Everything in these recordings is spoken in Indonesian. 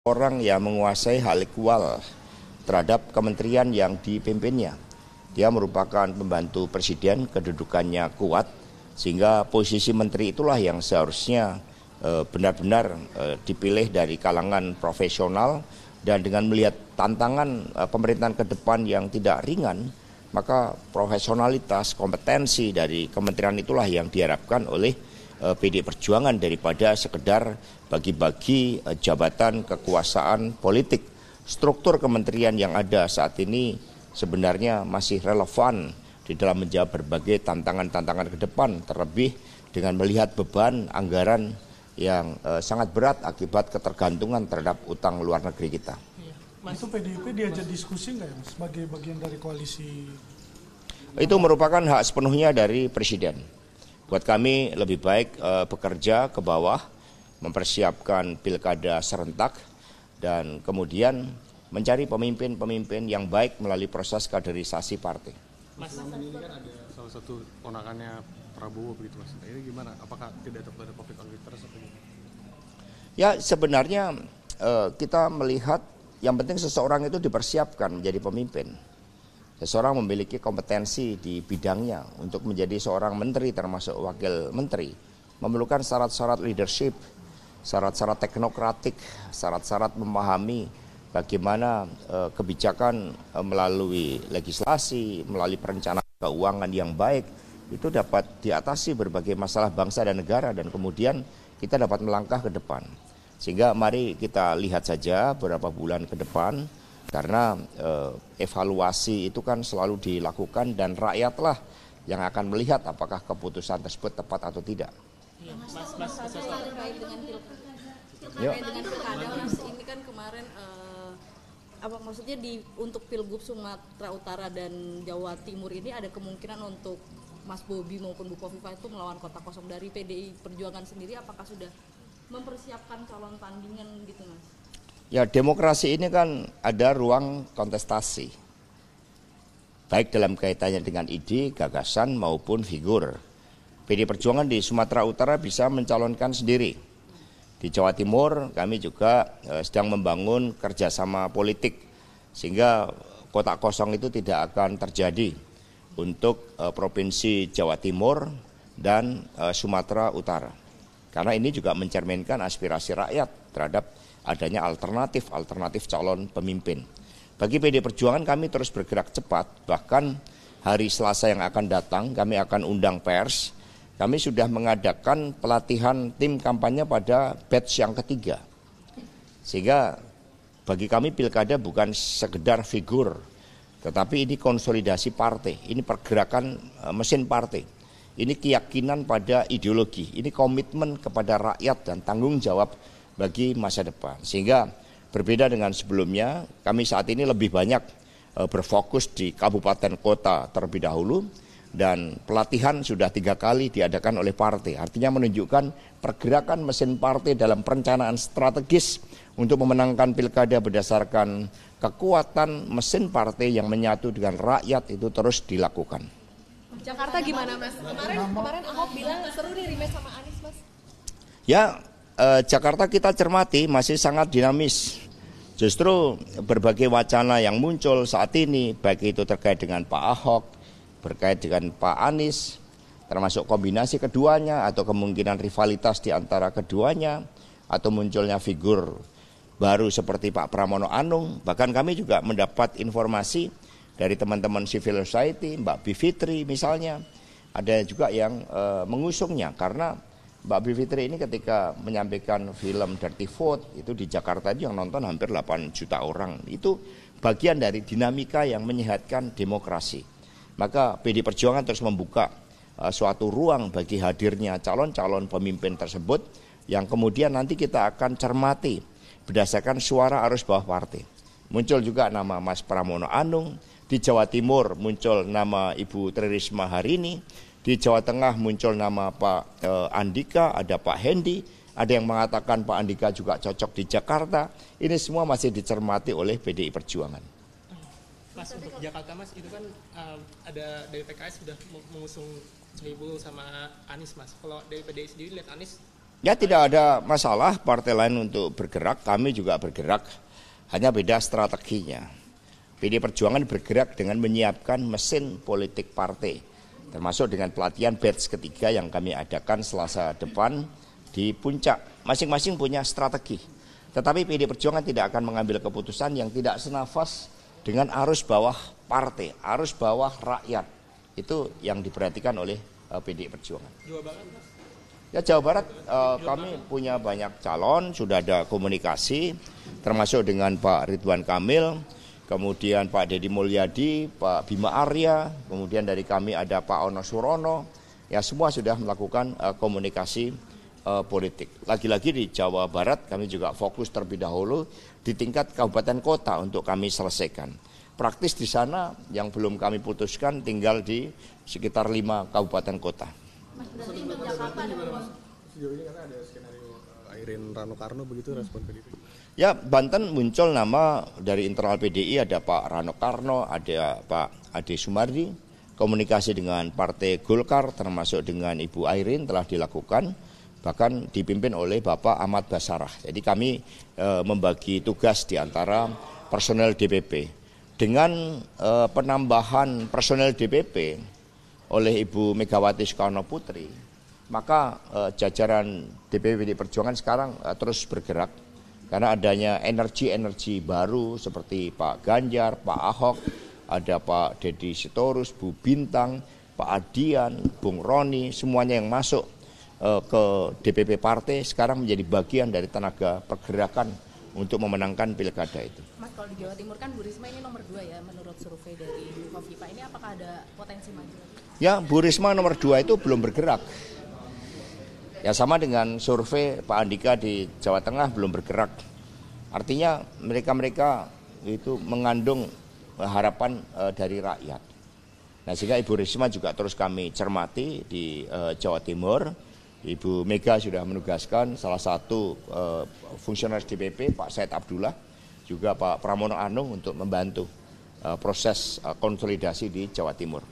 Orang yang menguasai hal ekwal terhadap kementerian yang dipimpinnya. Dia merupakan pembantu presiden, kedudukannya kuat, sehingga posisi menteri itulah yang seharusnya benar-benar dipilih dari kalangan profesional, dan dengan melihat tantangan pemerintahan ke depan yang tidak ringan, maka profesionalitas, kompetensi dari kementerian itulah yang diharapkan oleh PD Perjuangan daripada sekedar bagi-bagi jabatan kekuasaan politik. Struktur kementerian yang ada saat ini sebenarnya masih relevan di dalam menjawab berbagai tantangan-tantangan ke depan, terlebih dengan melihat beban anggaran yang sangat berat akibat ketergantungan terhadap utang luar negeri kita. Mas, itu PDIP diajak diskusi nggak ya, Mas, sebagai bagian dari koalisi? Itu merupakan hak sepenuhnya dari Presiden. Buat kami lebih baik bekerja ke bawah, mempersiapkan pilkada serentak, dan kemudian mencari pemimpin-pemimpin yang baik melalui proses kaderisasi partai. Mas, ini kan ada salah satu ponakannya Prabowo begitu, Mas. Ini gimana? Apakah tidak ada konflik of interest atau gimana? Ya, sebenarnya kita melihat yang penting seseorang itu dipersiapkan menjadi pemimpin. Seseorang memiliki kompetensi di bidangnya untuk menjadi seorang menteri termasuk wakil menteri. Memerlukan syarat-syarat leadership, syarat-syarat teknokratik, syarat-syarat memahami bagaimana kebijakan melalui legislasi, melalui perencanaan keuangan yang baik, itu dapat diatasi berbagai masalah bangsa dan negara, dan kemudian kita dapat melangkah ke depan. Sehingga mari kita lihat saja beberapa bulan ke depan, karena evaluasi itu kan selalu dilakukan dan rakyatlah yang akan melihat apakah keputusan tersebut tepat atau tidak. Terkait dengan pilkada, Mas, ini kan kemarin maksudnya untuk Pilgub Sumatera Utara dan Jawa Timur ini ada kemungkinan untuk Mas Bobi maupun Bu Kofifa itu melawan kota kosong. Dari PDI Perjuangan sendiri, apakah sudah mempersiapkan calon tandingan gitu, Mas? Ya, demokrasi ini kan ada ruang kontestasi, baik dalam kaitannya dengan ide, gagasan maupun figur. PD Perjuangan di Sumatera Utara bisa mencalonkan sendiri. Di Jawa Timur kami juga sedang membangun kerjasama politik, sehingga kotak kosong itu tidak akan terjadi untuk Provinsi Jawa Timur dan Sumatera Utara. Karena ini juga mencerminkan aspirasi rakyat terhadap adanya alternatif calon pemimpin. Bagi PD Perjuangan kami terus bergerak cepat, bahkan hari Selasa yang akan datang kami akan undang pers. Kami sudah mengadakan pelatihan tim kampanye pada batch yang ketiga. Sehingga bagi kami pilkada bukan sekedar figur, tetapi ini konsolidasi partai, ini pergerakan mesin partai. Ini keyakinan pada ideologi, ini komitmen kepada rakyat dan tanggung jawab bagi masa depan. Sehingga berbeda dengan sebelumnya, kami saat ini lebih banyak berfokus di kabupaten kota terlebih dahulu, dan pelatihan sudah 3 kali diadakan oleh partai. Artinya menunjukkan pergerakan mesin partai dalam perencanaan strategis untuk memenangkan pilkada berdasarkan kekuatan mesin partai yang menyatu dengan rakyat itu terus dilakukan. Jakarta gimana, Mas? Kemarin Ahok bilang seru nih rematch sama Anies, Mas. Ya, Jakarta kita cermati masih sangat dinamis. Justru berbagai wacana yang muncul saat ini, baik itu terkait dengan Pak Ahok, berkait dengan Pak Anies, termasuk kombinasi keduanya atau kemungkinan rivalitas di antara keduanya, atau munculnya figur baru seperti Pak Pramono Anung. Bahkan kami juga mendapat informasi dari teman-teman civil society, Mbak Bivitri misalnya, ada juga yang mengusungnya, karena Mbak Bivitri ini ketika menyampaikan film Dirty Vote itu di Jakarta itu yang nonton hampir 8 juta orang. Itu bagian dari dinamika yang menyehatkan demokrasi. Maka PD Perjuangan terus membuka suatu ruang bagi hadirnya calon-calon pemimpin tersebut yang kemudian nanti kita akan cermati berdasarkan suara arus bawah partai. Muncul juga nama Mas Pramono Anung, di Jawa Timur muncul nama Ibu Tri Risma hari ini. Di Jawa Tengah muncul nama Pak Andika, ada Pak Hendi, ada yang mengatakan Pak Andika juga cocok di Jakarta. Ini semua masih dicermati oleh PDI Perjuangan. Mas, untuk Jakarta, Mas, itu kan ada dari PKS sudah mengusung Caimin sama Anies, Mas. Kalau dari PDI sendiri lihat Anies Ya tidak ada masalah partai lain untuk bergerak, kami juga bergerak, hanya beda strateginya. PD Perjuangan bergerak dengan menyiapkan mesin politik partai, termasuk dengan pelatihan batch ketiga yang kami adakan Selasa depan di Puncak. Masing-masing punya strategi, tetapi PD Perjuangan tidak akan mengambil keputusan yang tidak senafas dengan arus bawah partai, arus bawah rakyat. Itu yang diperhatikan oleh PD Perjuangan. Ya Jawa Barat kami punya banyak calon, sudah ada komunikasi termasuk dengan Pak Ridwan Kamil, kemudian Pak Deddy Mulyadi, Pak Bima Arya, kemudian dari kami ada Pak Ono Surono, ya semua sudah melakukan komunikasi politik. Lagi-lagi di Jawa Barat kami juga fokus terlebih dahulu di tingkat kabupaten kota untuk kami selesaikan. Praktis di sana yang belum kami putuskan tinggal di sekitar 5 kabupaten kota. Sejauh ini karena ada skenario Airin Rano Karno begitu respon PDIP. Ya Banten muncul nama dari internal PDI, ada Pak Rano Karno, ada Pak Ade Sumardi. Komunikasi dengan Partai Golkar termasuk dengan Ibu Airin telah dilakukan, bahkan dipimpin oleh Bapak Ahmad Basarah. Jadi kami membagi tugas di antara personel DPP. Dengan penambahan personel DPP oleh Ibu Megawati Soekarno Putri, maka jajaran DPP PD Perjuangan sekarang terus bergerak karena adanya energi-energi baru seperti Pak Ganjar, Pak Ahok, ada Pak Deddy Sitorus, Bu Bintang, Pak Adian, Bung Roni, semuanya yang masuk ke DPP partai sekarang menjadi bagian dari tenaga pergerakan untuk memenangkan pilkada itu. Mas, kalau di Jawa Timur kan Bu Risma ini nomor 2 ya menurut survei dari Kofifa. Ini apakah ada potensi maju lagi? Ya, Bu Risma nomor 2 itu belum bergerak. Ya sama dengan survei Pak Andika di Jawa Tengah belum bergerak. Artinya mereka itu mengandung harapan dari rakyat. Nah sehingga Ibu Risma juga terus kami cermati di Jawa Timur. Ibu Mega sudah menugaskan salah satu fungsionaris DPP Pak Said Abdullah, juga Pak Pramono Anung untuk membantu proses konsolidasi di Jawa Timur.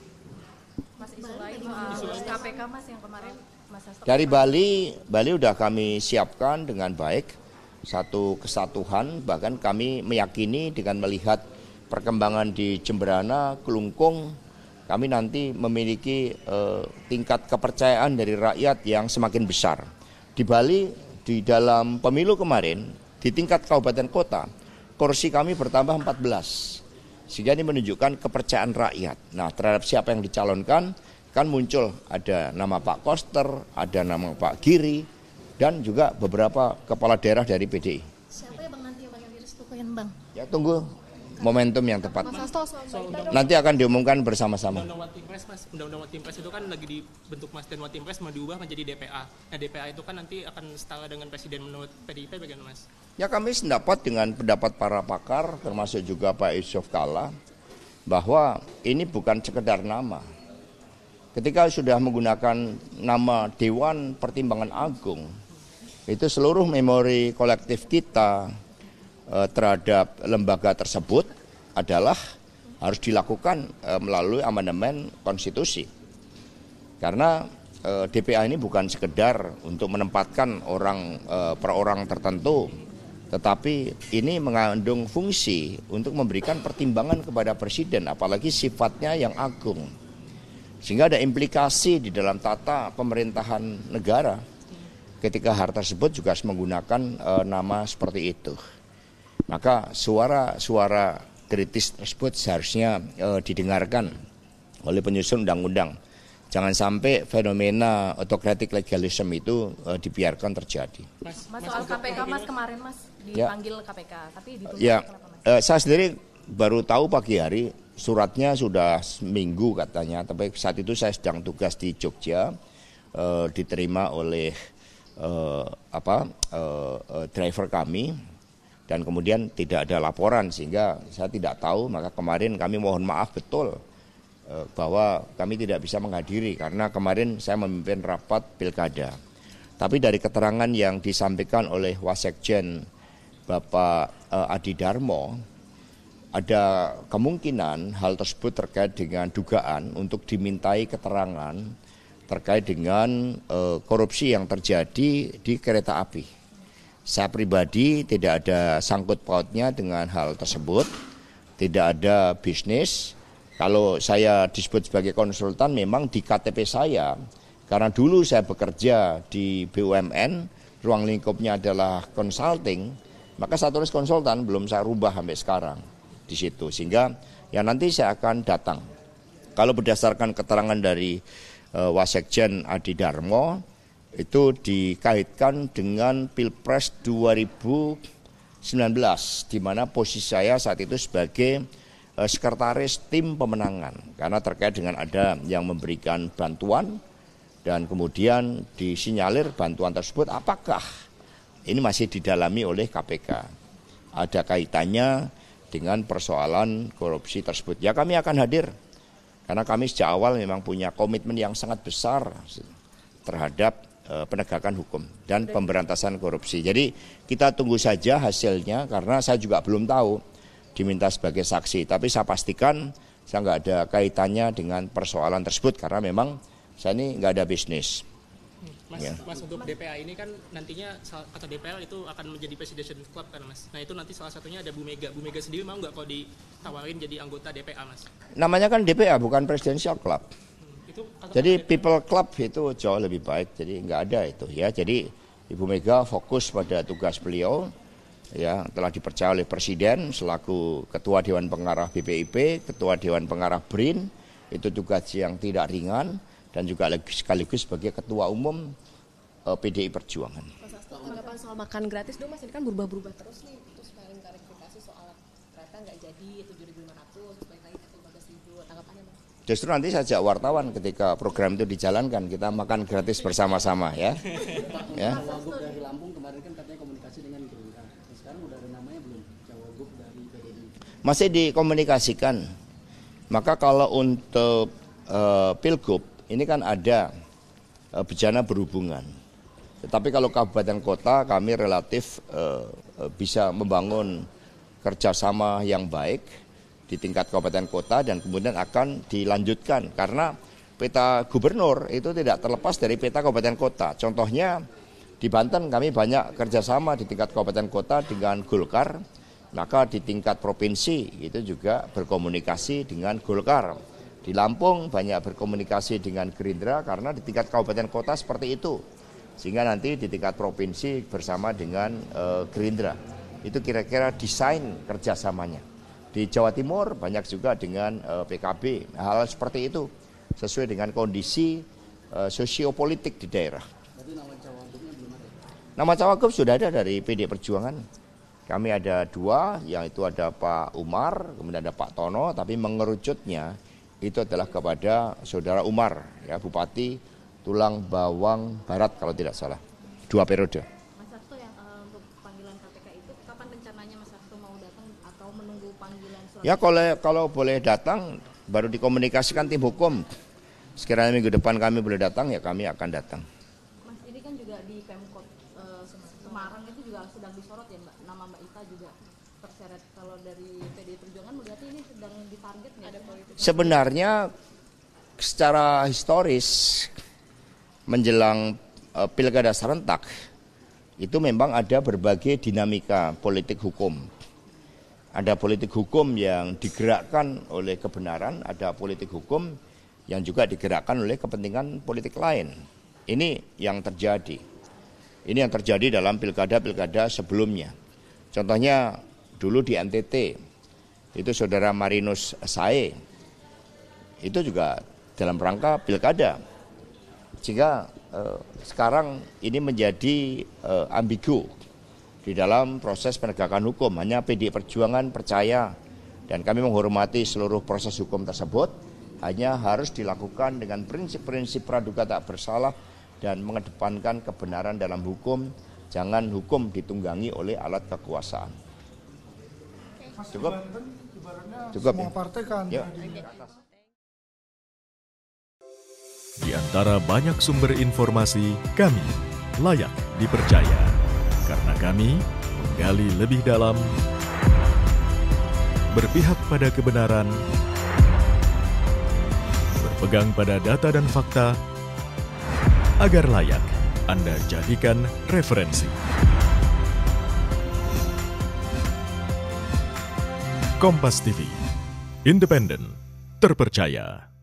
Mas, isu lain KPK Mas yang kemarin Mas Hasto. Dari Bali sudah kami siapkan dengan baik satu kesatuan, bahkan kami meyakini dengan melihat perkembangan di Jemberana, Kelungkung, kami nanti memiliki tingkat kepercayaan dari rakyat yang semakin besar. Di Bali, di dalam pemilu kemarin, di tingkat kabupaten kota, kursi kami bertambah 14. Sehingga ini menunjukkan kepercayaan rakyat. Nah, terhadap siapa yang dicalonkan, kan muncul ada nama Pak Koster, ada nama Pak Giri, dan juga beberapa kepala daerah dari PDI. Siapa ya Bang nanti yang bakal direstuin Bang? Ya tunggu momentum yang tepat. Mas Hasto Nanti akan diumumkan bersama-sama. Undang-undang Watimpres Mas, undang-undang Watimpres itu kan lagi dibentuk Mas, dan Watimpres mau diubah menjadi DPA. Nah DPA itu kan nanti akan setara dengan presiden menurut PDIP bagaimana Mas? Ya kami sependapat dengan pendapat para pakar, termasuk juga Pak Yusuf Kalla, bahwa ini bukan sekedar nama. Ketika sudah menggunakan nama Dewan Pertimbangan Agung, itu seluruh memori kolektif kita terhadap lembaga tersebut adalah harus dilakukan melalui amandemen konstitusi. Karena DPA ini bukan sekedar untuk menempatkan orang per orang tertentu, tetapi ini mengandung fungsi untuk memberikan pertimbangan kepada presiden, apalagi sifatnya yang agung. Sehingga ada implikasi di dalam tata pemerintahan negara ketika hal tersebut juga harus menggunakan nama seperti itu. Maka suara-suara kritis tersebut seharusnya didengarkan oleh penyusun undang-undang. Jangan sampai fenomena autocratic legalism itu dibiarkan terjadi. Mas soal KPK Mas kemarin Mas dipanggil KPK, tapi ditunda ya, kenapa Mas? Saya sendiri baru tahu pagi hari, suratnya sudah seminggu katanya, tapi saat itu saya sedang tugas di Jogja, diterima oleh driver kami, dan kemudian tidak ada laporan sehingga saya tidak tahu. Maka kemarin kami mohon maaf betul bahwa kami tidak bisa menghadiri karena kemarin saya memimpin rapat pilkada. Tapi dari keterangan yang disampaikan oleh Wasekjen Bapak Adi Darmo, ada kemungkinan hal tersebut terkait dengan dugaan untuk dimintai keterangan terkait dengan korupsi yang terjadi di kereta api. Saya pribadi tidak ada sangkut pautnya dengan hal tersebut, tidak ada bisnis. Kalau saya disebut sebagai konsultan memang di KTP saya, karena dulu saya bekerja di BUMN, ruang lingkupnya adalah consulting, maka saya tulis konsultan, belum saya rubah sampai sekarang di situ. Sehingga ya nanti saya akan datang. Kalau berdasarkan keterangan dari Wasekjen Adi Darmo, itu dikaitkan dengan Pilpres 2019, di mana posisi saya saat itu sebagai sekretaris tim pemenangan. Karena terkait dengan ada yang memberikan bantuan, dan kemudian disinyalir bantuan tersebut apakah ini masih didalami oleh KPK. Ada kaitannya dengan persoalan korupsi tersebut. Ya kami akan hadir, karena kami sejak awal memang punya komitmen yang sangat besar terhadap penegakan hukum dan pemberantasan korupsi. Jadi kita tunggu saja hasilnya, karena saya juga belum tahu, diminta sebagai saksi. Tapi saya pastikan saya nggak ada kaitannya dengan persoalan tersebut, karena memang saya ini nggak ada bisnis. Mas, untuk DPA ini kan nantinya atau DPL itu akan menjadi presidential club kan Mas. Nah itu nanti salah satunya ada Bu Mega. Bu Mega sendiri mau nggak kalau ditawarin jadi anggota DPA Mas? Namanya kan DPA bukan presidential club. Jadi people club itu jauh lebih baik. Jadi nggak ada itu ya. Jadi Ibu Mega fokus pada tugas beliau. Ya, telah dipercaya oleh Presiden selaku Ketua Dewan Pengarah BPIP, Ketua Dewan Pengarah BRIN. Itu tugas yang tidak ringan. Dan juga sekaligus sebagai Ketua Umum PDI Perjuangan. Mas Hasto, tanggapan soal makan gratis dong Mas, ini kan berubah-berubah terus nih. Terus pengen klarifikasi soal ternyata nggak jadi 7.500, balik lagi ke 15.000, tanggapannya Mas? Justru nanti saya ajak wartawan ketika program itu dijalankan, kita makan gratis bersama-sama ya. Ya. Cawagup dari Lampung kemarin kan katanya komunikasi dengan Gerindra. Sekarang udah ada namanya belum? Cawagup dari PDI. Masih dikomunikasikan. Maka kalau untuk Pilgub ini kan ada bejana berhubungan. Tetapi kalau kabupaten kota kami relatif bisa membangun kerjasama yang baik di tingkat kabupaten kota dan kemudian akan dilanjutkan. Karena peta gubernur itu tidak terlepas dari peta kabupaten kota. Contohnya di Banten kami banyak kerjasama di tingkat kabupaten kota dengan Golkar. Maka di tingkat provinsi itu juga berkomunikasi dengan Golkar. Di Lampung banyak berkomunikasi dengan Gerindra karena di tingkat kabupaten kota seperti itu. Sehingga nanti di tingkat provinsi bersama dengan Gerindra. Itu kira-kira desain kerjasamanya. Di Jawa Timur banyak juga dengan PKB. Hal seperti itu sesuai dengan kondisi sosiopolitik di daerah. Berarti nama cawagupnya belum ada? Nama cawagup sudah ada dari PD Perjuangan. Kami ada 2, yang itu ada Pak Umar, kemudian ada Pak Tono, tapi mengerucutnya itu adalah kepada Saudara Umar, ya Bupati Tulang Bawang Barat kalau tidak salah, 2 periode. Mas Hasto yang untuk panggilan KPK itu kapan rencananya Mas Hasto mau datang atau menunggu panggilan surat? Ya kalau boleh datang baru dikomunikasikan tim hukum. Sekiranya minggu depan kami boleh datang ya kami akan datang. Mas ini kan juga di Pemkot Semarang itu juga sedang disorot ya Mbak, nama Mbak Ita juga terseret. Kalau dari PDI Perjuangan melihatnya ini sedang ditarget nggak ada politik? Sebenarnya secara historis menjelang pilkada serentak itu memang ada berbagai dinamika politik hukum. Ada politik hukum yang digerakkan oleh kebenaran, ada politik hukum yang juga digerakkan oleh kepentingan politik lain. Ini yang terjadi. Ini yang terjadi dalam pilkada-pilkada sebelumnya. Contohnya dulu di NTT, itu Saudara Marinus Sae, itu juga dalam rangka pilkada. Sehingga sekarang ini menjadi ambigu di dalam proses penegakan hukum. Hanya PDI Perjuangan percaya dan kami menghormati seluruh proses hukum tersebut, hanya harus dilakukan dengan prinsip-prinsip praduga tak bersalah dan mengedepankan kebenaran dalam hukum. Jangan hukum ditunggangi oleh alat kekuasaan. Cukup? Cukup semua ya? partai kan Yuk. Di antara banyak sumber informasi, kami layak dipercaya. Karena kami menggali lebih dalam, berpihak pada kebenaran, berpegang pada data dan fakta, Agar layak, Anda jadikan referensi. Kompas TV, independen, terpercaya.